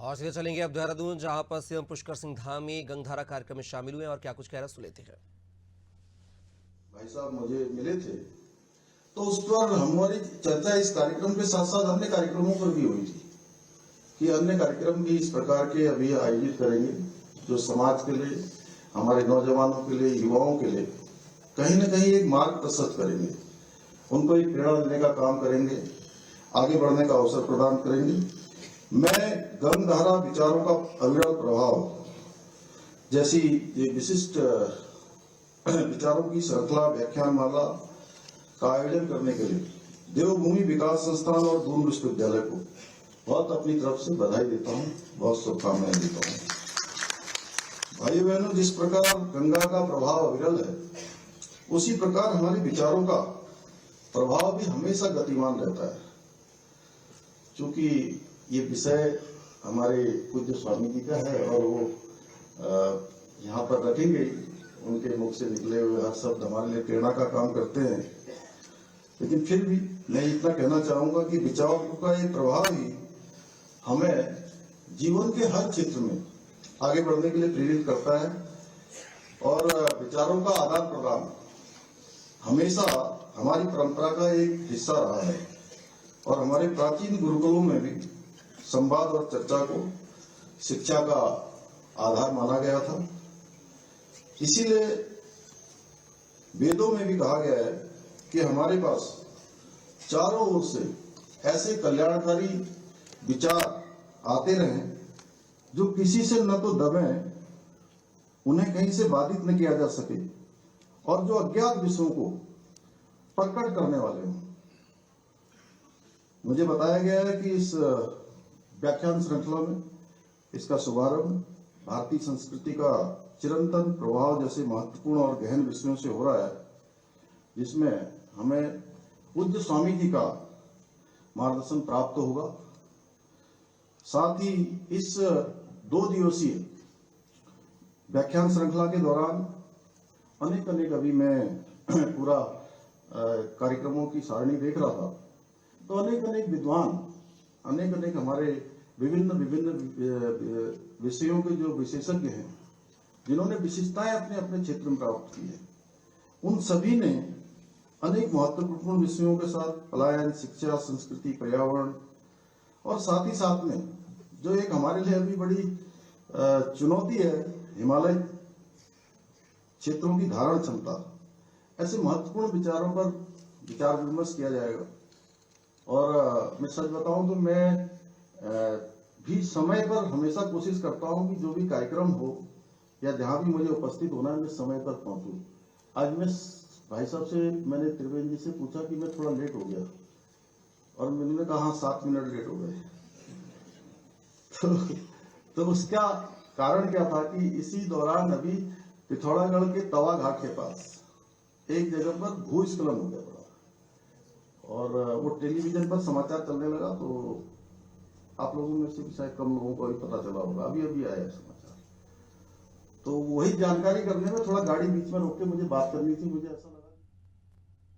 और सीधे चलेंगे अब देहरादून, जहां पर सीएम पुष्कर सिंह धामी गंगधारा कार्यक्रम में शामिल हुए और क्या कुछ कह रहे सुन लेते हैं। भाई साहब मुझे मिले थे तो उस पर हमारी चर्चा इस कार्यक्रम के साथ साथ अन्य कार्यक्रमों पर भी हुई थी कि अन्य कार्यक्रम भी इस प्रकार के अभी आयोजित करेंगे जो समाज के लिए, हमारे नौजवानों के लिए, युवाओं के लिए कहीं न कहीं एक मार्ग प्रशस्त करेंगे, उनको एक प्रेरणा देने का काम करेंगे, आगे बढ़ने का अवसर प्रदान करेंगे। मैं गंगधारा विचारों का अविरल प्रभाव जैसी ये विशिष्ट विचारों की श्रृंखला व्याख्यानमाला का आयोजन करने के लिए देवभूमि विकास संस्थान और दून विश्वविद्यालय को बहुत अपनी तरफ से बधाई देता हूँ, बहुत शुभकामनाएं देता हूँ। भाई बहनों, जिस प्रकार गंगा का प्रभाव अविरल है, उसी प्रकार हमारे विचारों का प्रभाव भी हमेशा गतिमान रहता है। क्योंकि ये विषय हमारे पूज्य स्वामी जी का है और वो यहाँ पर रखेंगे, उनके मुख से निकले हुए हर शब्द हमारे लिए प्रेरणा का काम करते हैं। लेकिन फिर भी मैं इतना कहना चाहूंगा कि विचारों का ये प्रभाव ही हमें जीवन के हर क्षेत्र में आगे बढ़ने के लिए प्रेरित करता है और विचारों का आदान प्रदान हमेशा हमारी परंपरा का एक हिस्सा रहा है और हमारे प्राचीन गुरुकुलों में भी संवाद और चर्चा को शिक्षा का आधार माना गया था। इसीलिए वेदों में भी कहा गया है कि हमारे पास चारों ओर से ऐसे कल्याणकारी विचार आते रहें जो किसी से न तो दबें, उन्हें कहीं से बाधित न किया जा सके और जो अज्ञात विषयों को प्रकट करने वाले हों। मुझे बताया गया है कि इस व्याख्यान श्रृंखला में इसका शुभारंभ भारतीय संस्कृति का चिरंतन प्रभाव जैसे महत्वपूर्ण और गहन विषयों से हो रहा है, जिसमें हमें पूज्य स्वामी जी का मार्गदर्शन प्राप्त होगा। साथ ही इस 2 दिवसीय व्याख्यान श्रृंखला के दौरान अनेक अभी मैं पूरा कार्यक्रमों की सारणी देख रहा था तो अनेक विद्वान, अनेक हमारे विभिन्न विषयों के जो विशेषज्ञ हैं, जिन्होंने विशिष्टताएं अपने अपने क्षेत्र में प्राप्त की है, उन सभी ने अनेक महत्वपूर्ण विषयों के साथ पलायन, शिक्षा, संस्कृति, पर्यावरण और साथ ही साथ में जो एक हमारे लिए अभी बड़ी चुनौती है, हिमालय क्षेत्रों की धारण क्षमता, ऐसे महत्वपूर्ण विचारों पर विचार विमर्श किया जाएगा। और मैं सच बताऊं तो मैं भी समय पर हमेशा कोशिश करता हूं कि जो भी कार्यक्रम हो या जहां भी मुझे उपस्थित होना है, मैं समय पर पहुंचूं। आज मैं भाई साहब से, मैंने त्रिवेंद्र जी से पूछा कि मैं थोड़ा लेट हो गया और मैंने कहा 7 मिनट लेट हो गए। तो उसका कारण क्या था कि इसी दौरान अभी पिथौरागढ़ के तवा घाट के पास एक जगह पर भूस्खलन हो गया बड़ा और वो टेलीविजन पर समाचार चलने लगा, तो आप लोगों में से भी शायद कम लोगों को भी पता चला होगा, अभी आया समाचार। तो वही जानकारी करने में थोड़ा गाड़ी बीच में रोक के मुझे बात करनी थी। मुझे ऐसा लगा